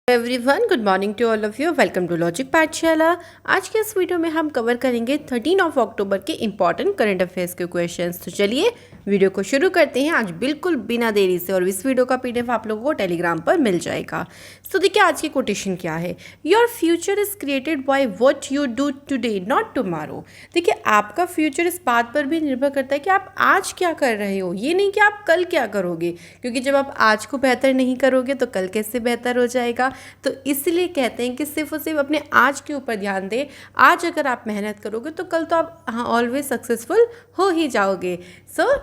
Everyone, good morning to all of you. Welcome to logic Pathshala. आज के इस video में हम कवर करेंगे 13 अक्टूबर के इंपॉर्टेंट करंट अफेयर्स के क्वेश्चंस। तो चलिए वीडियो को शुरू करते हैं आज बिल्कुल बिना देरी से। और इस वीडियो का पीडीएफ आप लोगों को टेलीग्राम पर मिल जाएगा। तो देखिए आज की कोटेशन क्या है। Your future is created by what you do today not tomorrow. देखिए आपका फ्यूचर इस बात पर भी निर्भर करता है कि आप आज क्या कर रहे हो, ये नहीं कि आप कल क्या करोगे, क्योंकि जब आप आज को बेहतर नहीं करोगे तो कल कैसे बेहतर हो जाएगा। तो इसलिए कहते हैं कि सिर्फ और सिर्फ अपने आज के ऊपर ध्यान दें। आज अगर आप मेहनत करोगे तो कल तो आप ऑलवेज सक्सेसफुल हो ही जाओगे। So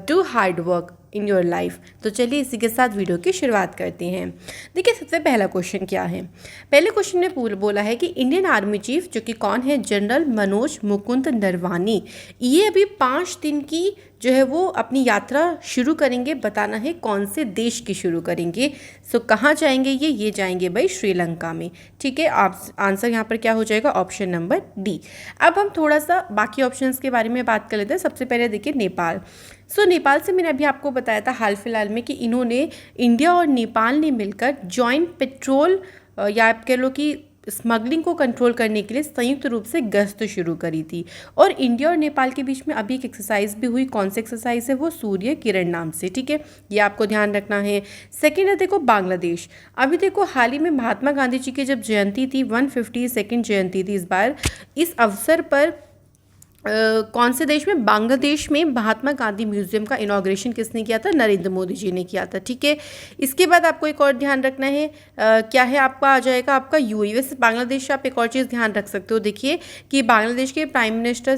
do hard work in your life. तो चलिए इसी के साथ वीडियो की शुरुआत करते हैं। देखिए सबसे पहला क्वेश्चन क्या है। पहले क्वेश्चन में बोला है कि इंडियन आर्मी चीफ जो कि कौन है, जनरल मनोज मुकुंद नरवानी, ये अभी 5 दिन की जो है वो अपनी यात्रा शुरू करेंगे। बताना है कौन से देश की शुरू करेंगे। सो कहाँ जाएंगे ये जाएंगे भाई श्रीलंका में। ठीक है, आप आंसर यहाँ पर क्या हो जाएगा, ऑप्शन नंबर डी। अब हम थोड़ा सा बाकी ऑप्शंस के बारे में बात कर लेते हैं। सबसे पहले देखिए नेपाल। नेपाल से मैंने अभी आपको बताया था हाल फिलहाल में कि इन्होंने इंडिया और नेपाल ने मिलकर जॉइंट पेट्रोल या आप कह लो कि स्मगलिंग को कंट्रोल करने के लिए संयुक्त रूप से गश्त शुरू करी थी। और इंडिया और नेपाल के बीच में अभी एक एक्सरसाइज भी हुई। कौन सी एक्सरसाइज है वो, सूर्य किरण नाम से। ठीक है, ये आपको ध्यान रखना है। सेकेंड है देखो बांग्लादेश। अभी देखो हाल ही में महात्मा गांधी जी की जब जयंती थी, 152nd जयंती थी इस बार। इस अवसर पर कौन से देश में, बांग्लादेश में महात्मा गांधी म्यूजियम का इनॉग्रेशन किसने किया था, नरेंद्र मोदी जी ने किया था। ठीक है, इसके बाद आपको एक और ध्यान रखना है, क्या है आपका आ जाएगा आपका यूएई। वैसे बांग्लादेश से आप एक और चीज़ ध्यान रख सकते हो। देखिए कि बांग्लादेश के प्राइम मिनिस्टर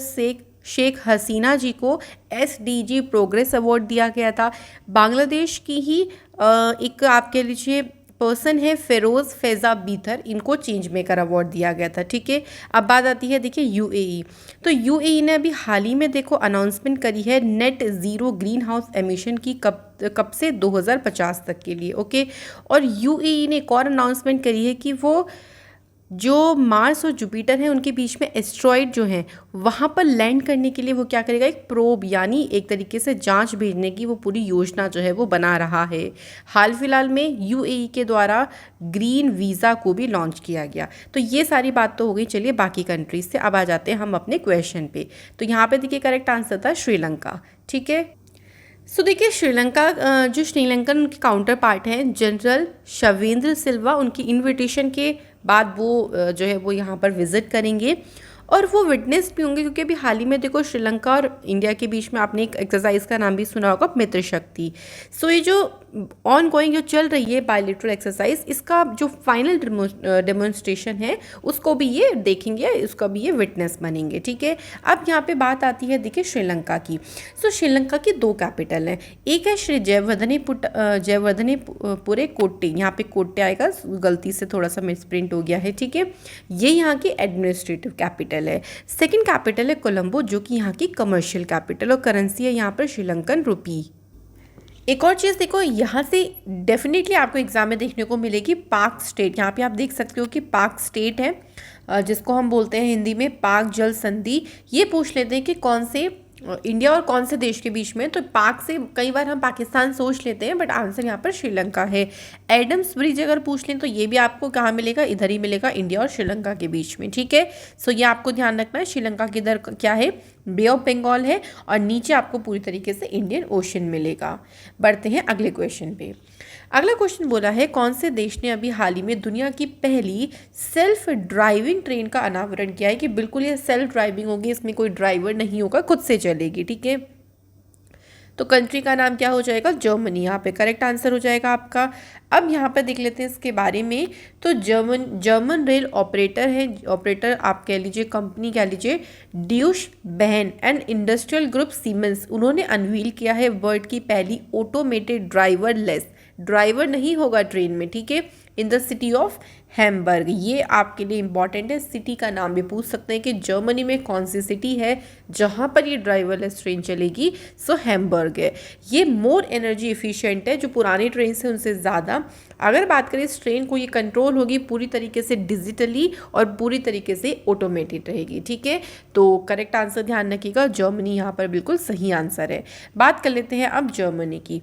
शेख हसीना जी को SDG प्रोग्रेस अवार्ड दिया गया था। बांग्लादेश की ही एक आप कह लीजिए पर्सन है फेरोज़ फैज़ा बीथर, इनको चेंज मेकर अवार्ड दिया गया था। ठीक है, अब बात आती है देखिए UAE। तो UAE ने अभी हाल ही में देखो अनाउंसमेंट करी है net zero green house emission की कब से 2050 तक के लिए। ओके, और UAE ने एक और अनाउंसमेंट करी है कि वो जो मार्स और जुपिटर हैं उनके बीच में एस्ट्रॉइड जो हैं वहाँ पर लैंड करने के लिए वो क्या करेगा, एक प्रोब यानी एक तरीके से जांच भेजने की वो पूरी योजना जो है वो बना रहा है। हाल फिलहाल में UAE के द्वारा ग्रीन वीज़ा को भी लॉन्च किया गया। तो ये सारी बात तो हो गई। चलिए बाकी कंट्रीज से अब आ जाते हैं हम अपने क्वेश्चन पे। तो यहाँ पे देखिए करेक्ट आंसर था श्रीलंका। ठीक है, देखिए श्रीलंका जो श्रीलंकन उनके काउंटर पार्ट हैं जनरल शवेंद्र सिल्वा, उनकी इनविटेशन के बाद वो जो है वो यहाँ पर विज़िट करेंगे और वो विटनेस भी होंगे। क्योंकि अभी हाल ही में देखो श्रीलंका और इंडिया के बीच में आपने एक एक्सरसाइज का नाम भी सुना होगा, मित्र शक्ति। ये जो ऑन गोइंग जो चल रही है बायलैटरल एक्सरसाइज, इसका जो फाइनल डेमोन्स्ट्रेशन है उसको भी ये देखेंगे, उसका भी ये विटनेस बनेंगे। ठीक है, अब यहाँ पे बात आती है देखिए श्रीलंका की। श्रीलंका की 2 कैपिटल हैं। एक है श्री जयवर्धनेपुरे कोट्टे, यहाँ पे कोट्टे आएगा, गलती से थोड़ा सा मिसप्रिंट हो गया है। ठीक है, ये यहाँ की एडमिनिस्ट्रेटिव कैपिटल है। सेकेंड कैपिटल है कोलंबो, जो कि यहाँ की कमर्शियल कैपिटल, और करेंसी है यहाँ पर श्रीलंकन रुपी। एक और चीज़ देखो, यहाँ से डेफिनेटली आपको एग्जाम में देखने को मिलेगी पाक स्टेट। यहाँ पे आप देख सकते हो कि पाक स्टेट है, जिसको हम बोलते हैं हिंदी में पाक जल संधि। ये पूछ लेते हैं कि कौन से इंडिया और कौन से देश के बीच में। तो पाक से कई बार हम पाकिस्तान सोच लेते हैं, बट आंसर यहाँ पर श्रीलंका है। एडम्स ब्रिज अगर पूछ लें तो ये भी आपको कहाँ मिलेगा, इधर ही मिलेगा, इंडिया और श्रीलंका के बीच में। ठीक है, ये आपको ध्यान रखना है। श्रीलंका की इधर क्या है, बे ऑफ बंगाल है, और नीचे आपको पूरी तरीके से इंडियन ओशन मिलेगा। बढ़ते हैं अगले क्वेश्चन पे। अगला क्वेश्चन बोला है कौन से देश ने अभी हाल ही में दुनिया की पहली सेल्फ ड्राइविंग ट्रेन का अनावरण किया है, कि बिल्कुल ये सेल्फ ड्राइविंग होगी, इसमें कोई ड्राइवर नहीं होगा, खुद से चलेगी। ठीक है, तो कंट्री का नाम क्या हो जाएगा, जर्मनी। यहाँ पे करेक्ट आंसर हो जाएगा आपका। अब यहाँ पे देख लेते हैं इसके बारे में। तो जर्मन रेल ऑपरेटर है, ऑपरेटर आप कह लीजिए, कंपनी कह लीजिए, ड्यूश बहन एंड इंडस्ट्रियल ग्रुप सीमेंस, उन्होंने अनवील किया है वर्ल्ड की पहली ऑटोमेटेड ड्राइवरलेस, ड्राइवर नहीं होगा ट्रेन में। ठीक है, in the city of Hamburg. ये आपके लिए इंपॉर्टेंट है, सिटी का नाम भी पूछ सकते हैं कि जर्मनी में कौन सी सिटी है जहाँ पर ये ड्राइवरलेस ट्रेन चलेगी। हैम्बर्ग है। ये मोर एनर्जी एफिशिएंट है, जो पुरानी ट्रेन से उनसे ज़्यादा। अगर बात करें इस ट्रेन को, ये कंट्रोल होगी पूरी तरीके से डिजिटली और पूरी तरीके से ऑटोमेटेड रहेगी। ठीक है, तो करेक्ट आंसर ध्यान रखिएगा, जर्मनी यहाँ पर बिल्कुल सही आंसर है। बात कर लेते हैं अब जर्मनी की।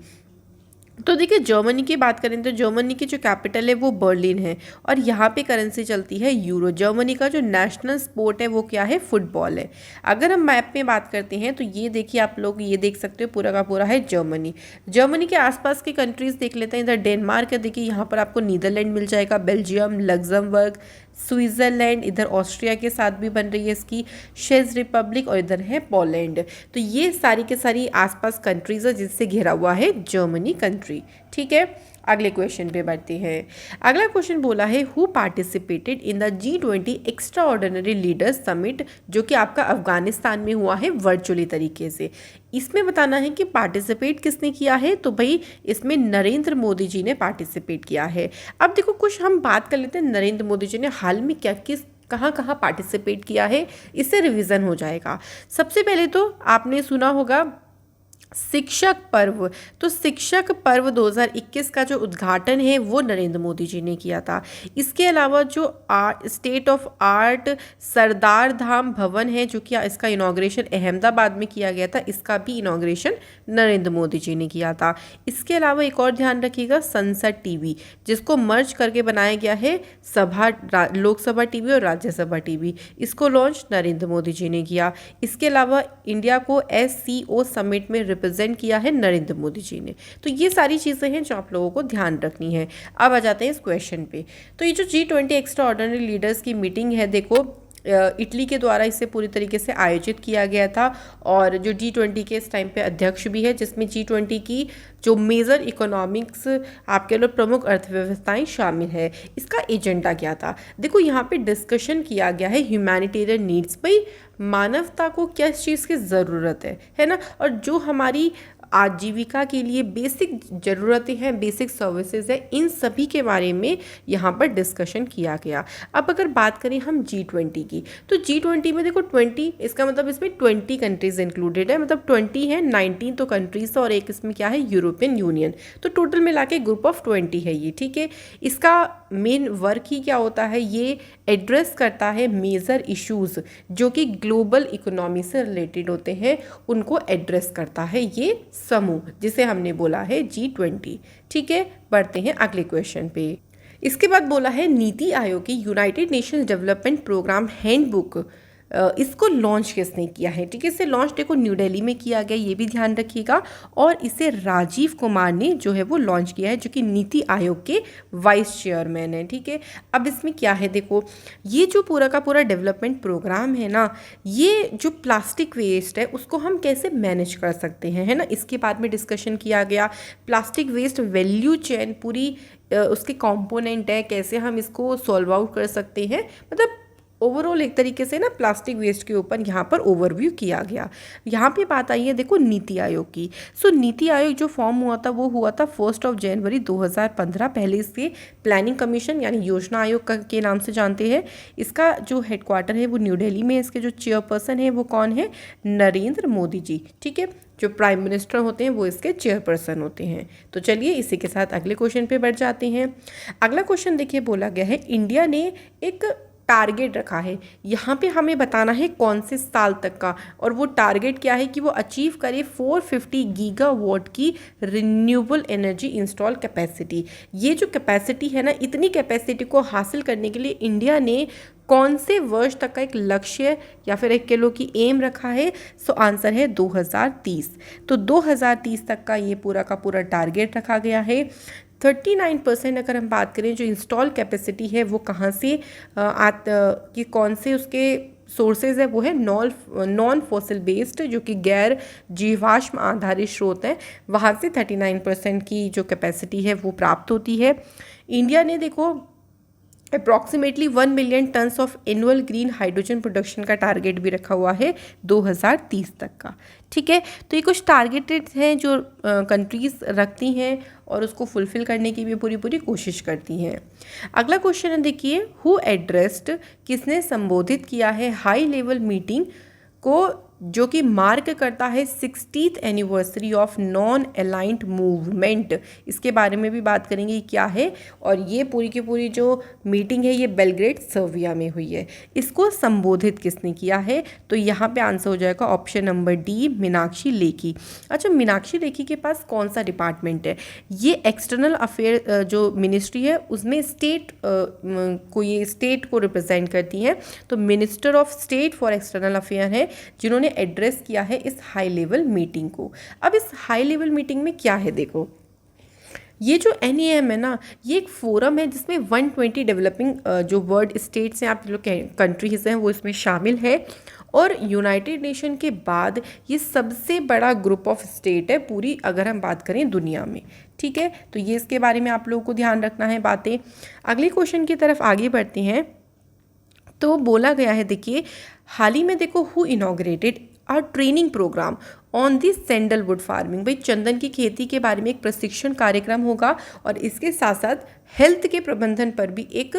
तो देखिए जर्मनी की बात करें तो जर्मनी की जो कैपिटल है वो बर्लिन है और यहाँ पे करेंसी चलती है यूरो। जर्मनी का जो नेशनल स्पोर्ट है वो क्या है, फुटबॉल है। अगर हम मैप में बात करते हैं तो ये देखिए आप लोग ये देख सकते हो पूरा का पूरा है जर्मनी। जर्मनी के आसपास की कंट्रीज देख लेते हैं। इधर डेनमार्क है, देखिए यहाँ पर आपको नीदरलैंड मिल जाएगा, बेल्जियम, लग्जमबर्ग, स्विट्जरलैंड, इधर ऑस्ट्रिया के साथ भी बन रही है इसकी, चेक रिपब्लिक, और इधर है पोलैंड। तो ये सारी के सारी आसपास कंट्रीज है जिससे घिरा हुआ है जर्मनी कंट्री। ठीक है, अगले क्वेश्चन पे बढ़ते हैं। अगला क्वेश्चन बोला है who participated in the G20 extra ordinary leaders summit, जो कि आपका अफगानिस्तान में हुआ है वर्चुअली तरीके से। इसमें बताना है कि पार्टिसिपेट किसने किया है, तो भाई इसमें नरेंद्र मोदी जी ने पार्टिसिपेट किया है। अब देखो कुछ हम बात कर लेते हैं नरेंद्र मोदी जी ने हाल में क्या किस कहाँ कहाँ पार्टिसिपेट किया है, इससे रिवीजन हो जाएगा। सबसे पहले तो आपने सुना होगा शिक्षक पर्व। तो शिक्षक पर्व 2021 का जो उद्घाटन है वो नरेंद्र मोदी जी ने किया था। इसके अलावा जो स्टेट ऑफ आर्ट सरदार धाम भवन है, जो कि इसका इनॉग्रेशन अहमदाबाद में किया गया था, इसका भी इनॉग्रेशन नरेंद्र मोदी जी ने किया था। इसके अलावा एक और ध्यान रखिएगा, संसद टीवी, जिसको मर्ज करके बनाया गया है लोकसभा टीवी और राज्यसभा टीवी, इसको लॉन्च नरेंद्र मोदी जी ने किया। इसके अलावा इंडिया को SCO समिट में रिप्रेजेंट किया है नरेंद्र मोदी जी ने। तो ये सारी चीज़ें हैं जो आप लोगों को ध्यान रखनी है। अब आ जाते हैं इस क्वेश्चन पे। तो ये जो G20 एक्स्ट्रा ऑर्डिनरी लीडर्स की मीटिंग है, देखो इटली के द्वारा इसे पूरी तरीके से आयोजित किया गया था और जो G20 के इस टाइम पे अध्यक्ष भी है, जिसमें G20 की जो मेजर इकोनॉमिक्स आपके लोग प्रमुख अर्थव्यवस्थाएं शामिल है। इसका एजेंडा क्या था, देखो यहाँ पे डिस्कशन किया गया है ह्यूमैनिटेरियन नीड्स, भाई मानवता को किस चीज़ की ज़रूरत है ना, और जो हमारी आजीविका के लिए बेसिक ज़रूरतें हैं, बेसिक सर्विसेज है, इन सभी के बारे में यहाँ पर डिस्कशन किया गया। अब अगर बात करें हम G20 की, तो G20 में देखो 20, इसका मतलब इसमें 20 कंट्रीज इंक्लूडेड है, मतलब 20 है, 19 तो कंट्रीज और एक इसमें क्या है यूरोपियन यूनियन, तो टोटल मिला के ग्रुप ऑफ 20 है ये। ठीक है, इसका मेन वर्क ही क्या होता है, ये एड्रेस करता है मेजर इश्यूज जो कि ग्लोबल इकोनॉमी से रिलेटेड होते हैं, उनको एड्रेस करता है ये समूह, जिसे हमने बोला है G20। ठीक है, बढ़ते हैं अगले क्वेश्चन पे। इसके बाद बोला है नीति आयोग की United Nations development programme handbook, इसको लॉन्च किसने किया है। ठीक है, इसे लॉन्च देखो न्यू दिल्ली में किया गया, ये भी ध्यान रखिएगा, और इसे राजीव कुमार ने जो है वो लॉन्च किया है, जो कि नीति आयोग के वाइस चेयरमैन है। ठीक है, अब इसमें क्या है, देखो ये जो पूरा का पूरा डेवलपमेंट प्रोग्राम है ना, ये जो प्लास्टिक वेस्ट है उसको हम कैसे मैनेज कर सकते हैं, है ना, इसके बाद में डिस्कशन किया गया। प्लास्टिक वेस्ट वैल्यू चेन पूरी उसके कंपोनेंट है, कैसे हम इसको सॉल्व आउट कर सकते हैं, मतलब ओवरऑल एक तरीके से ना प्लास्टिक वेस्ट के ऊपर यहाँ पर ओवरव्यू किया गया। यहाँ पे बात आई है देखो नीति आयोग की। सो नीति आयोग जो फॉर्म हुआ था वो हुआ था 1 जनवरी 2015। पहले इसके प्लानिंग कमीशन यानी योजना आयोग के नाम से जानते हैं। इसका जो हेडक्वार्टर है वो न्यू दिल्ली में। इसके जो चेयरपर्सन है वो कौन है, नरेंद्र मोदी जी। ठीक है, जो प्राइम मिनिस्टर होते हैं वो इसके चेयरपर्सन होते हैं। तो चलिए इसी के साथ अगले क्वेश्चन पे बढ़ जाते हैं। अगला क्वेश्चन देखिए, बोला गया है इंडिया ने एक टारगेट रखा है, यहाँ पे हमें बताना है कौन से साल तक का, और वो टारगेट क्या है कि वो अचीव करे 450 गीगावाट की रिन्यूएबल एनर्जी इंस्टॉल कैपेसिटी। ये जो कैपेसिटी है ना, इतनी कैपेसिटी को हासिल करने के लिए इंडिया ने कौन से वर्ष तक का एक लक्ष्य या फिर एक किलो की एम रखा है। सो आंसर है 2030। तो 2030 तक का ये पूरा का पूरा टारगेट रखा गया है। 39% अगर हम बात करें जो इंस्टॉल कैपेसिटी है वो कहाँ से कि कौन से उसके सोर्सेज है, वो है नॉन फॉसिल बेस्ड, जो कि गैर जीवाश्म आधारित स्रोत हैं, वहाँ से 39% की जो कैपेसिटी है वो प्राप्त होती है। इंडिया ने देखो approximately 1 million tons of annual green hydrogen production का टारगेट भी रखा हुआ है 2030 तक का। ठीक है, तो ये कुछ टारगेटेड हैं जो कंट्रीज रखती हैं और उसको फुलफिल करने की भी पूरी कोशिश करती हैं। अगला क्वेश्चन है देखिए, हु एड्रेस्ड, किसने संबोधित किया है हाई लेवल मीटिंग को जो कि मार्क करता है 60th anniversary of non aligned movement. इसके बारे में भी बात करेंगे क्या है, और ये पूरी की पूरी जो मीटिंग है ये बेलग्रेड सर्बिया में हुई है। इसको संबोधित किसने किया है, तो यहाँ पे आंसर हो जाएगा option number D, Meenakshi Lekhi. अच्छा, मीनाक्षी लेखी के पास कौन सा डिपार्टमेंट है, ये एक्सटर्नल अफेयर जो मिनिस्ट्री है उसमें स्टेट को, ये स्टेट को रिप्रेजेंट करती हैं। तो minister of state for external affair है जिन्होंने एड्रेस किया है इस हाई लेवल मीटिंग को। अब इस हाई लेवल मीटिंग में क्या है, देखो ये जो NAM है ना, ये एक फोरम है जिसमें 120 डेवलपिंग जो वर्ल्ड स्टेट्स हैं, आप जो कंट्रीज हैं वो इसमें शामिल है, और यूनाइटेड नेशन के बाद ये सबसे बड़ा ग्रुप ऑफ स्टेट है पूरी अगर हम बात करें दुनिया में। ठीक है, तो ये इसके बारे में आप लोगों को ध्यान रखना है बातें। अगले क्वेश्चन की तरफ आगे बढ़ते हैं। तो बोला गया है, देखिए हाल ही में देखो who inaugurated a training programme on the sandalwood farming. भाई चंदन की खेती के बारे में एक प्रशिक्षण कार्यक्रम होगा, और इसके साथ साथ हेल्थ के प्रबंधन पर भी एक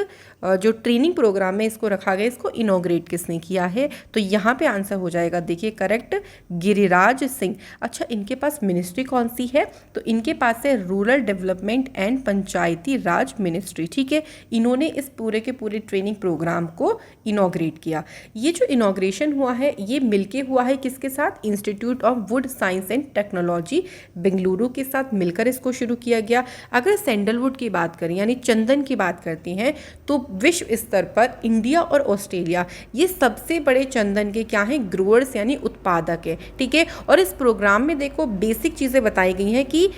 जो ट्रेनिंग प्रोग्राम है इसको रखा गया। इसको इनॉग्रेट किसने किया है, तो यहाँ पे आंसर हो जाएगा, देखिए करेक्ट, गिरिराज सिंह। अच्छा, इनके पास मिनिस्ट्री कौन सी है, तो इनके पास है rural development and Panchayati Raj ministry. ठीक है, इन्होंने इस पूरे के पूरे ट्रेनिंग प्रोग्राम को इनॉग्रेट किया। ये जो इनॉग्रेशन हुआ है ये मिलके हुआ है किसके साथ, institute of would science and technology Bengaluru के साथ मिलकर इसको शुरू किया गया। अगर सैंडलवुड की बात करें यानी चंदन की बात करते हैं, तो विश्व स्तर पर इंडिया और ऑस्ट्रेलिया ये सबसे बड़े चंदन के क्या हैं, ग्रोअर्स यानी उत्पादक है। ठीक है, और इस प्रोग्राम में देखो बेसिक चीज़ें बताई गई हैं कि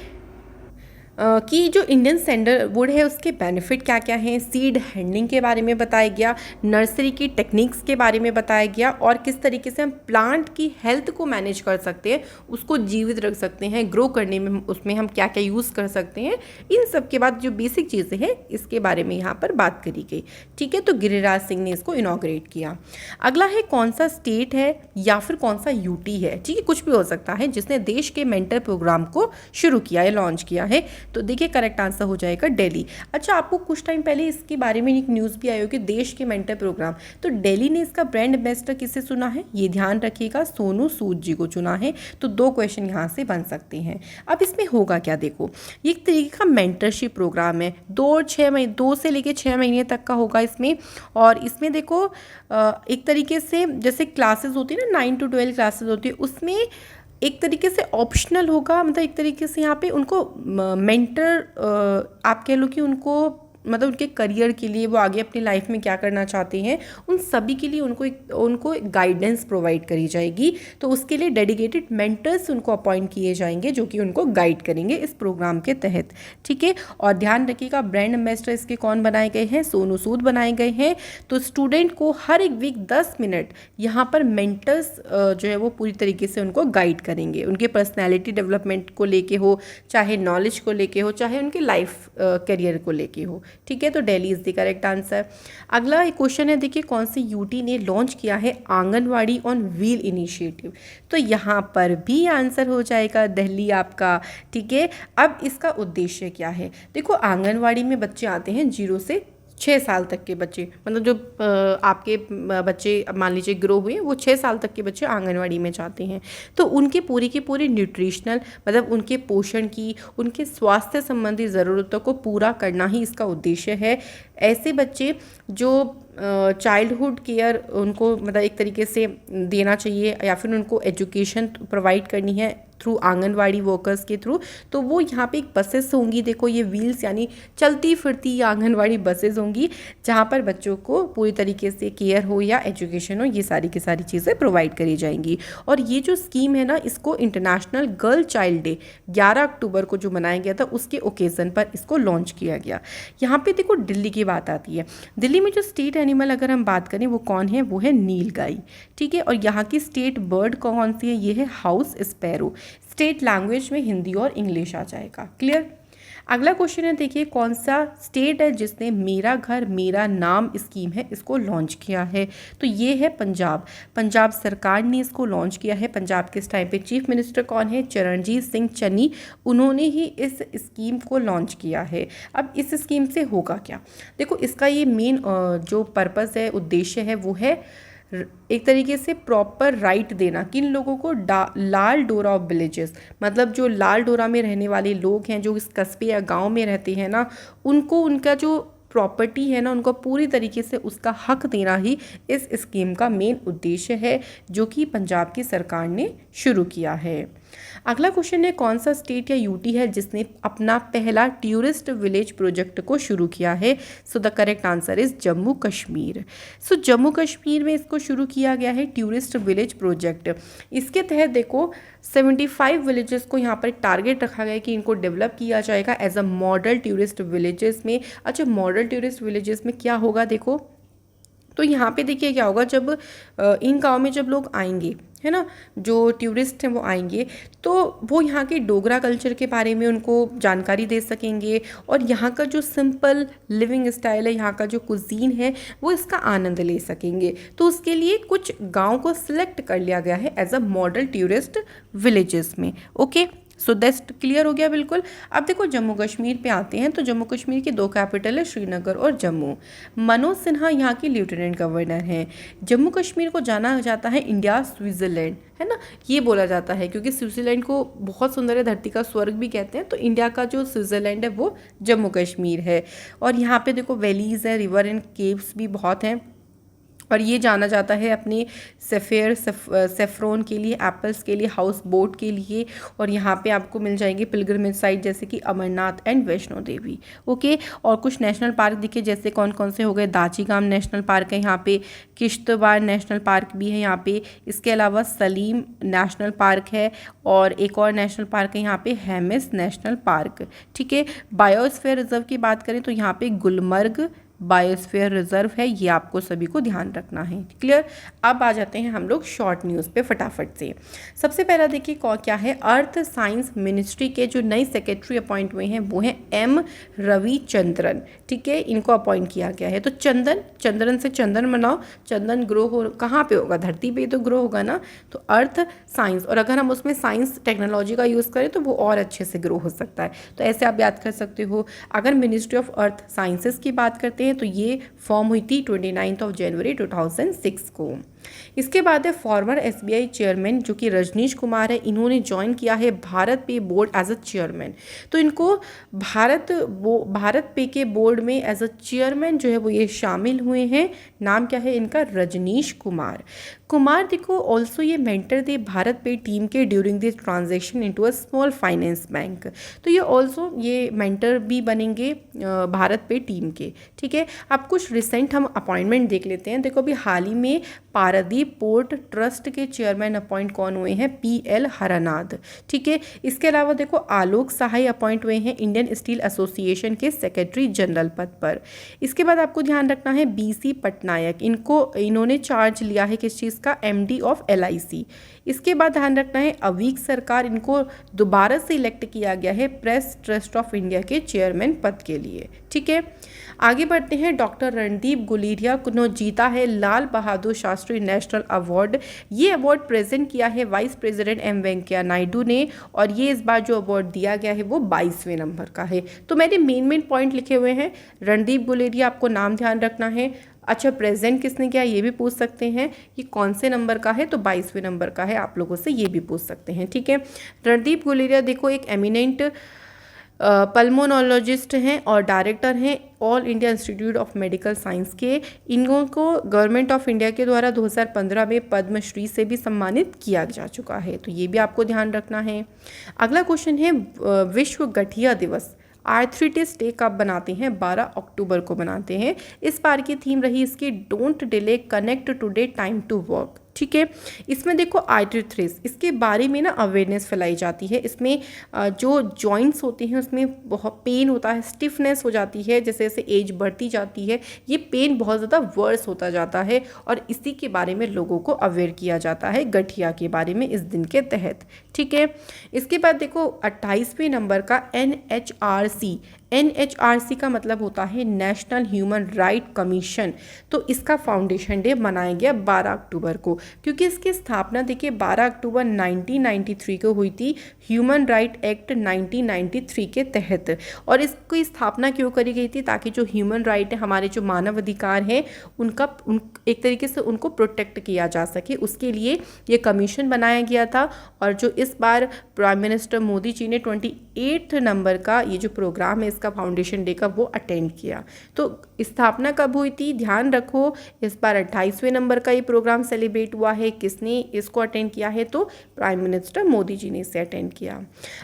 जो इंडियन सैंडलवुड है उसके बेनिफिट क्या क्या हैं, सीड हैंडलिंग के बारे में बताया गया, नर्सरी की टेक्निक्स के बारे में बताया गया, और किस तरीके से हम प्लांट की हेल्थ को मैनेज कर सकते हैं, उसको जीवित रख सकते हैं, ग्रो करने में उसमें हम क्या क्या यूज़ कर सकते हैं। इन सब के बाद जो बेसिक चीज़ें हैं इसके बारे में यहाँ पर बात करी गई। ठीक है, तो गिरिराज सिंह ने इसको इनॉग्रेट किया। अगला है कौन सा स्टेट है या फिर कौन सा यूटी है, ठीक है कुछ भी हो सकता है, जिसने देश के मेंटर प्रोग्राम को शुरू किया है, लॉन्च किया है, तो देखिए करेक्ट आंसर हो जाएगा दिल्ली। अच्छा, आपको कुछ टाइम पहले इसके बारे में एक न्यूज़ भी आई होगी, देश के मेंटर प्रोग्राम, तो दिल्ली ने इसका ब्रांड एम्बेसडर किसे चुना है, ये ध्यान रखिएगा, सोनू सूद जी को चुना है। तो 2 क्वेश्चन यहाँ से बन सकते हैं। अब इसमें होगा क्या, देखो ये एक तरीके का मेंटरशिप प्रोग्राम है, 2 से लेकर 6 महीने तक का होगा इसमें। और इसमें देखो एक तरीके से जैसे क्लासेस होती है ना, 9 to 12 क्लासेस होती है, उसमें एक तरीके से ऑप्शनल होगा, मतलब एक तरीके से यहाँ पे उनको मेंटर आप कह लो कि उनको मतलब उनके करियर के लिए, वो आगे अपनी लाइफ में क्या करना चाहते हैं, उन सभी के लिए उनको एक गाइडेंस प्रोवाइड करी जाएगी। तो उसके लिए डेडिकेटेड मेंटर्स उनको अपॉइंट किए जाएंगे जो कि उनको गाइड करेंगे इस प्रोग्राम के तहत। ठीक है, और ध्यान रखिएगा ब्रांड एम्बेसडर इसके कौन बनाए गए हैं, सोनू सूद बनाए गए हैं। तो स्टूडेंट को हर एक वीक 10 मिनट यहाँ पर मेंटर्स जो है वो पूरी तरीके से उनको गाइड करेंगे, उनके पर्सनैलिटी डेवलपमेंट को लेके हो, चाहे नॉलेज को लेके हो, चाहे उनके लाइफ करियर को लेके हो। ठीक है, तो Delhi is the correct answer. अगला एक क्वेश्चन है, देखिए कौन सी यूटी ने लॉन्च किया है आंगनवाड़ी ऑन व्हील इनिशिएटिव, तो यहाँ पर भी आंसर हो जाएगा दिल्ली आपका। ठीक है, अब इसका उद्देश्य क्या है, देखो आंगनवाड़ी में बच्चे आते हैं 0 से 6 साल तक के बच्चे, मतलब जो आपके बच्चे मान लीजिए ग्रो हुए वो 6 साल तक के बच्चे आंगनवाड़ी में जाते हैं, तो उनके पूरी की पूरी न्यूट्रिशनल मतलब उनके पोषण की, उनके स्वास्थ्य संबंधी ज़रूरतों को पूरा करना ही इसका उद्देश्य है। ऐसे बच्चे जो चाइल्डहुड केयर उनको मतलब एक तरीके से देना चाहिए, या फिर उनको एजुकेशन प्रोवाइड करनी है थ्रू आंगनवाड़ी वर्कर्स के थ्रू, तो वो यहाँ पे एक बसेस होंगी, देखो ये व्हील्स यानी चलती फिरती आंगनवाड़ी बसेस होंगी, जहाँ पर बच्चों को पूरी तरीके से केयर हो या एजुकेशन हो, ये सारी की सारी चीज़ें प्रोवाइड करी जाएंगी। और ये जो स्कीम है ना, इसको इंटरनेशनल गर्ल चाइल्ड डे 11 अक्टूबर को जो मनाया गया था उसके ओकेज़न पर इसको लॉन्च किया गया। यहाँ पे देखो दिल्ली की बात आती है, दिल्ली में जो स्टेट एनिमल अगर हम बात करें वो कौन है, वो है नीलगाई। ठीक है, और यहाँ की स्टेट बर्ड कौन सी है, ये है हाउस स्पैरो। स्टेट लैंग्वेज में हिंदी और इंग्लिश आ जाएगा। क्लियर। अगला क्वेश्चन है, देखिए कौन सा स्टेट है जिसने मेरा घर मेरा नाम स्कीम है इसको लॉन्च किया है, तो ये है पंजाब। पंजाब सरकार ने इसको लॉन्च किया है। पंजाब के इस टाइम पे चीफ मिनिस्टर कौन है, चरणजीत सिंह चन्नी, उन्होंने ही इस स्कीम को लॉन्च किया है। अब इस स्कीम से होगा क्या, देखो इसका ये मेन जो पर्पस है, उद्देश्य है, वो है एक तरीके से प्रॉपर राइट देना किन लोगों को, लाल डोरा ऑफ विलेजेस, मतलब जो लाल डोरा में रहने वाले लोग हैं, जो इस कस्बे या गांव में रहते हैं ना, उनको उनका जो प्रॉपर्टी है ना, उनको पूरी तरीके से उसका हक देना ही इस स्कीम का मेन उद्देश्य है, जो कि पंजाब की सरकार ने शुरू किया है। अगला क्वेश्चन है, कौन सा स्टेट या यूटी है जिसने अपना पहला टूरिस्ट विलेज प्रोजेक्ट को शुरू किया है? So the correct answer is Jammu Kashmir. So Jammu Kashmir में इसको शुरू किया गया है टूरिस्ट विलेज प्रोजेक्ट। इसके तहत देखो 75 विलेजेस को यहाँ पर टारगेट रखा गया है कि इनको डेवलप किया जाएगा as a model tourist villages में। अच्छा, मॉडल टूरिस्ट विलेजेस में क्या होगा देखो, तो यहाँ पे देखिए क्या होगा, जब इन गांव में जब लोग आएंगे, है ना, जो टूरिस्ट हैं वो आएंगे, तो वो यहाँ के डोगरा कल्चर के बारे में उनको जानकारी दे सकेंगे, और यहाँ का जो सिंपल लिविंग स्टाइल है, यहाँ का जो कुजीन है, वो इसका आनंद ले सकेंगे। तो उसके लिए कुछ गांव को सिलेक्ट कर लिया गया है as a model tourist villages में। ओके, सो दैट क्लियर हो गया बिल्कुल। अब देखो जम्मू कश्मीर पे आते हैं, तो जम्मू कश्मीर की 2 कैपिटल है, श्रीनगर और जम्मू। मनोज सिन्हा यहाँ की लेफ्टिनेंट गवर्नर हैं। जम्मू कश्मीर को जाना जाता है इंडिया स्विट्ज़रलैंड, है ना, ये बोला जाता है क्योंकि स्विट्ज़रलैंड को बहुत सुंदर है, धरती का स्वर्ग भी कहते हैं, तो इंडिया का जो स्विट्ज़रलैंड है वो जम्मू कश्मीर है। और यहाँ पे देखो वैलीज़ हैं, रिवर एंड केव्स भी बहुत हैं, और ये जाना जाता है अपने सेफ्रोन के लिए, एप्पल्स के लिए, हाउस बोट के लिए, और यहाँ पे आपको मिल जाएंगे पिलग्रिमेज साइट जैसे कि अमरनाथ एंड वैष्णो देवी। ओके, और कुछ नेशनल पार्क दिखे जैसे कौन कौन से हो गए, दाचीगाम नेशनल पार्क है यहाँ पे, किश्तवाड़ नेशनल पार्क भी है यहाँ पे, इसके अलावा सलीम नेशनल पार्क है, और एक और नेशनल पार्क है यहाँ पे हेमिस नेशनल पार्क। ठीक है, बायोस्फीयर रिजर्व की बात करें तो यहाँ पे गुलमर्ग बायोस्फीयर रिजर्व है, ये आपको सभी को ध्यान रखना है। क्लियर। अब आ जाते हैं हम लोग शॉर्ट न्यूज़ पे फटाफट से। सबसे पहला देखिए क्या है, अर्थ साइंस मिनिस्ट्री के जो नए सेक्रेटरी अपॉइंट हुए हैं वो हैं एम रविचंद्रन। ठीक है, इनको अपॉइंट किया गया है। तो चंद्रन से चंदन बनाओ, चंदन ग्रो हो कहाँ पे होगा, धरती पे तो ग्रो होगा ना, तो अर्थ साइंस, और अगर हम उसमें साइंस टेक्नोलॉजी का यूज़ करें तो वो और अच्छे से ग्रो हो सकता है। तो ऐसे आप याद कर सकते हो। अगर मिनिस्ट्री ऑफ अर्थ साइंसेस की बात करते हैं तो ये फॉर्म हुई थी 29 जनवरी 2006 को। इसके बाद है फॉर्मर एसबीआई चेयरमैन जो कि रजनीश कुमार है, इन्होंने ज्वाइन किया है भारत पे बोर्ड एज अ चेयरमैन। तो इनको भारत पे के बोर्ड में एज अ चेयरमैन जो है वो ये शामिल हुए हैं। नाम क्या है इनका, रजनीश कुमार। देखो ऑल्सो ये मेंटर थे भारत पे टीम के during this transaction into a small finance bank. तो ये ऑल्सो ये मेंटर भी बनेंगे भारत पे टीम के। ठीक है, अब कुछ रिसेंट हम अपॉइंटमेंट देख लेते हैं। देखो अभी हाल ही में पारादीप पोर्ट ट्रस्ट के चेयरमैन अपॉइंट कौन हुए हैं, PL हरानाथ। ठीक है, इसके अलावा देखो आलोक सहाय अपॉइंट हुए हैं इंडियन स्टील एसोसिएशन के सेक्रेटरी जनरल पद पर। इसके बाद आपको ध्यान रखना है BC पटनायक, इन्होंने चार्ज लिया है किस चीज़ का, MD ऑफ LIC। इसके बाद ध्यान रखना है अवीक सरकार, इनको दोबारा से इलेक्ट किया गया है प्रेस ट्रस्ट ऑफ इंडिया के चेयरमैन पद के लिए। ठीक है, आगे बढ़ते हैं। डॉक्टर रणदीप गुलेरिया को जीता है लाल बहादुर शास्त्री नेशनल अवार्ड। ये अवार्ड प्रेजेंट किया है vice president M Venkaiah Naidu ने, और ये इस बार जो अवार्ड दिया गया है वो 22वें नंबर का है। तो मैंने मेन पॉइंट लिखे हुए हैं। रणदीप गुलेरिया, आपको नाम ध्यान रखना है। अच्छा, प्रेजेंट किसने किया ये भी पूछ सकते हैं, ये कौन से नंबर का है, तो 22वें नंबर का है, आप लोगों से ये भी पूछ सकते हैं। ठीक है, रणदीप गुलेरिया देखो एक एमिनेंट पल्मोनोलॉजिस्ट हैं और डायरेक्टर हैं all India institute of medical science के। इनको गवर्नमेंट ऑफ इंडिया के द्वारा 2015 में पद्मश्री से भी सम्मानित किया जा चुका है, तो ये भी आपको ध्यान रखना है। अगला क्वेश्चन है विश्व गठिया दिवस आर्थराइटिस डे कब बनाते हैं, 12 अक्टूबर को बनाते हैं। इस बार की थीम रही इसकी don't delay connect today time to work. ठीक है, इसमें देखो आर्थराइटिस, इसके बारे में ना अवेयरनेस फैलाई जाती है। इसमें जो जॉइंट्स होते हैं उसमें बहुत पेन होता है, स्टिफनेस हो जाती है, जैसे जैसे एज बढ़ती जाती है ये पेन बहुत ज़्यादा वर्स होता जाता है, और इसी के बारे में लोगों को अवेयर किया जाता है गठिया के बारे में इस दिन के तहत। ठीक है, इसके बाद देखो 28वें नंबर का NHRC NHRC का मतलब होता है नेशनल ह्यूमन राइट कमीशन। तो इसका फाउंडेशन डे मनाया गया 12 अक्टूबर को, क्योंकि इसकी स्थापना देखिए 12 अक्टूबर 1993 को हुई थी ह्यूमन राइट एक्ट 1993 के तहत। और इसकी स्थापना क्यों करी गई थी? ताकि जो ह्यूमन राइट है, हमारे जो मानव अधिकार हैं, एक तरीके से उनको प्रोटेक्ट किया जा सके, उसके लिए ये कमीशन बनाया गया था। और जो इस बार प्राइम मिनिस्टर मोदी जी ने 28 नंबर का ये जो प्रोग्राम है इसका फाउंडेशन डे का वो अटेंड किया। तो स्थापना कब हुई थी? ध्यान रखो, इस बार 28वें नंबर का ये प्रोग्राम सेलिब्रेट हुआ है। किसने इसको अटेंड किया है? तो प्राइम मिनिस्टर मोदी जी ने इसे अटेंड किया।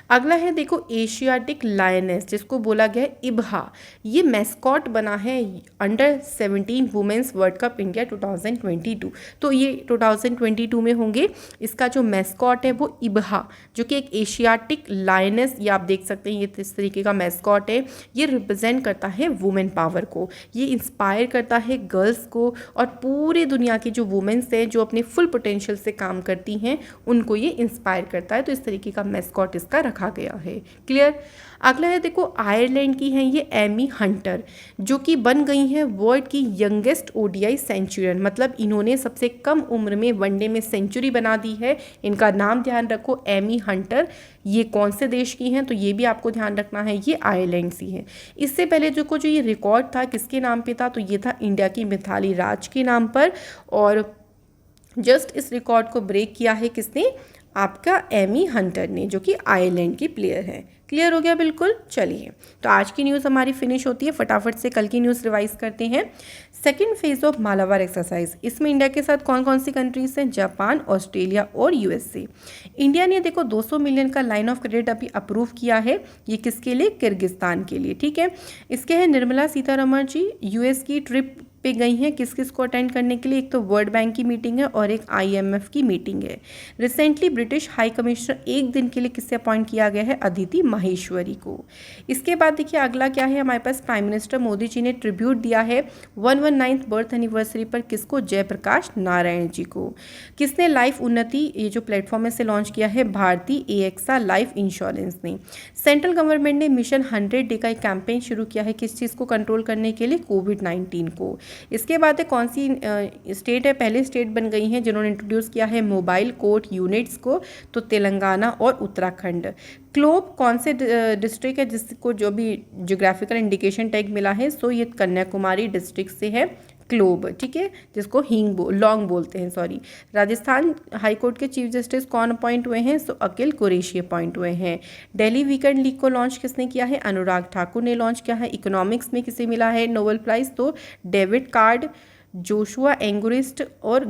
अगला है देखो एशियाटिक लायनेस, जिसको बोला गया है इब्हा। ये मैस्कॉट बना है under 17 women's world cup India 2022। तो ये 2022 में होंगे। इसका जो मैस्कॉट है वो इब्हा, जो कि एक एशियाटिक लायनेस, ये आप देख सकते हैं, ये इस तरीके का मैस्कॉट है। ये रिप्रेजेंट करता है वुमेन पावर को, ये इंस्पायर करता है गर्ल्स को, और पूरे दुनिया की जो वुमेन्स हैं जो अपने फुल पोटेंशियल से काम करती हैं उनको ये इंस्पायर करता है। तो इस तरीके का मैस्कॉट इसका रखा गया है। क्लियर? अगला है देखो आयरलैंड की है ये एमी हंटर, जो कि बन गई हैं वर्ल्ड की यंगेस्ट ODI सेंचुरियन। मतलब इन्होंने सबसे कम उम्र में वनडे में सेंचुरी बना दी है। इनका नाम ध्यान रखो, एमी हंटर। ये कौन से देश की हैं? तो ये भी आपको ध्यान रखना है, ये आयरलैंड से है। इससे पहले जो ये रिकॉर्ड था किसके नाम पे था? तो ये था इंडिया की मिताली राज के नाम पर। और जस्ट इस रिकॉर्ड को ब्रेक किया है किसने? आपका एमी हंटर ने, जो कि आयरलैंड की प्लेयर है। क्लियर हो गया बिल्कुल? चलिए, तो आज की न्यूज़ हमारी फिनिश होती है। फटाफट से कल की न्यूज़ रिवाइज करते हैं। Second phase of Malabar exercise, इसमें इंडिया के साथ कौन कौन सी कंट्रीज हैं? जापान, ऑस्ट्रेलिया और USA। इंडिया ने देखो 200 मिलियन का लाइन ऑफ क्रेडिट अभी अप्रूव किया है। ये किसके लिए? किर्गिस्तान के लिए। ठीक है, इसके हैं निर्मला सीतारमण जी US की ट्रिप पे गई हैं। किस किस को अटेंड करने के लिए? एक तो वर्ल्ड बैंक की मीटिंग है और एक IMF की मीटिंग है। रिसेंटली ब्रिटिश हाई कमिश्नर एक दिन के लिए किससे अपॉइंट किया गया है? अदिति माहेश्वरी को। इसके बाद देखिए अगला क्या है हमारे पास? प्राइम मिनिस्टर मोदी जी ने ट्रिब्यूट दिया है 119th बर्थ एनिवर्सरी पर। किसको? जयप्रकाश नारायण जी को। किसने लाइफ उन्नति ये जो प्लेटफॉर्म है से लॉन्च किया है? भारतीय AXA लाइफ इंश्योरेंस ने। सेंट्रल गवर्नमेंट ने मिशन 100 डे का एक कैंपेन शुरू किया है। किस चीज़ को कंट्रोल करने के लिए? कोविड-19 को। इसके बाद है कौन सी स्टेट है? पहले स्टेट बन गई हैं जिन्होंने इंट्रोड्यूस किया है मोबाइल कोर्ट यूनिट्स को, तो तेलंगाना और उत्तराखंड। क्लोब कौन से डिस्ट्रिक्ट है जिसको जो भी ज्योग्राफिकल इंडिकेशन टैग मिला है? सो ये कन्याकुमारी डिस्ट्रिक्ट से है क्लोब। ठीक है, जिसको लॉन्ग बोलते हैं, सॉरी। राजस्थान हाई कोर्ट के चीफ जस्टिस कौन अपॉइंट हुए हैं? सो अखिल कुरैशी अपॉइंट हुए हैं। दिल्ली वीकेंड लीग को लॉन्च किसने किया है? अनुराग ठाकुर ने लॉन्च किया है। इकोनॉमिक्स में किसे मिला है नोबेल प्राइज़? तो डेविड कार्ड, जोशुआ एंगुरिस्ट और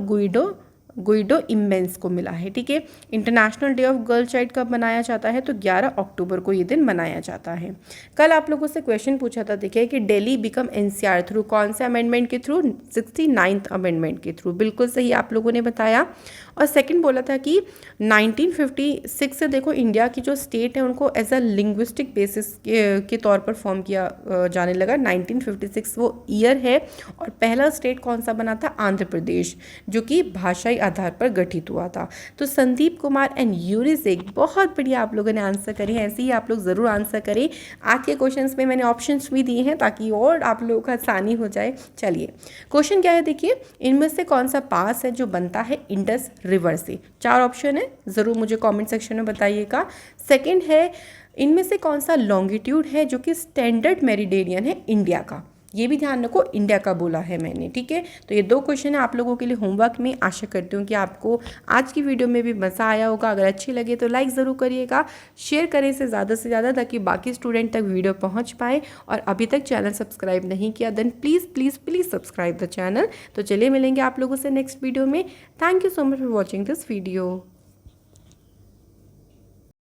गुइडो इम्बेंस को मिला है। ठीक है, international day of girl child कब मनाया जाता है? तो 11 अक्टूबर को ये दिन मनाया जाता है। कल आप लोगों से क्वेश्चन पूछा था, देखिए कि दिल्ली बिकम NCR थ्रू कौन से अमेंडमेंट के थ्रू? 69th अमेंडमेंट के थ्रू। बिल्कुल सही आप लोगों ने बताया। और सेकंड बोला था कि 1956 से देखो इंडिया की जो स्टेट है उनको एज अ लिंग्विस्टिक बेसिस के तौर पर फॉर्म किया जाने लगा। 1956 वो ईयर है। और पहला स्टेट कौन सा बना था? आंध्र प्रदेश, जो कि भाषाई आधार पर गठित हुआ था। तो संदीप कुमार एंड यूरिजिक, बहुत बढ़िया आप लोगों ने आंसर करे हैं। ऐसे ही आप लोग ज़रूर आंसर करें। आज के क्वेश्चंस में मैंने ऑप्शंस भी दिए हैं ताकि और आप लोगों का आसानी हो जाए। चलिए, क्वेश्चन क्या है देखिए, इनमें से कौन सा पास है जो बनता है इंडस रिवर से? 4 ऑप्शन है, ज़रूर मुझे कमेंट सेक्शन में बताइएगा। सेकंड है, इनमें से कौन सा लॉन्गिट्यूड है जो कि स्टैंडर्ड मेरिडियन है इंडिया का? ये भी ध्यान रखो, इंडिया का बोला है मैंने। ठीक है, तो ये 2 क्वेश्चन है आप लोगों के लिए होमवर्क में। आशा करती हूँ कि आपको आज की वीडियो में भी मज़ा आया होगा। अगर अच्छी लगे तो लाइक ज़रूर करिएगा, शेयर करें इसे ज़्यादा से ज़्यादा ताकि बाकी स्टूडेंट तक वीडियो पहुँच पाए। और अभी तक चैनल सब्सक्राइब नहीं किया then please please please subscribe the channel. तो चलिए मिलेंगे आप लोगों से नेक्स्ट वीडियो में। Thank you so much for watching this video.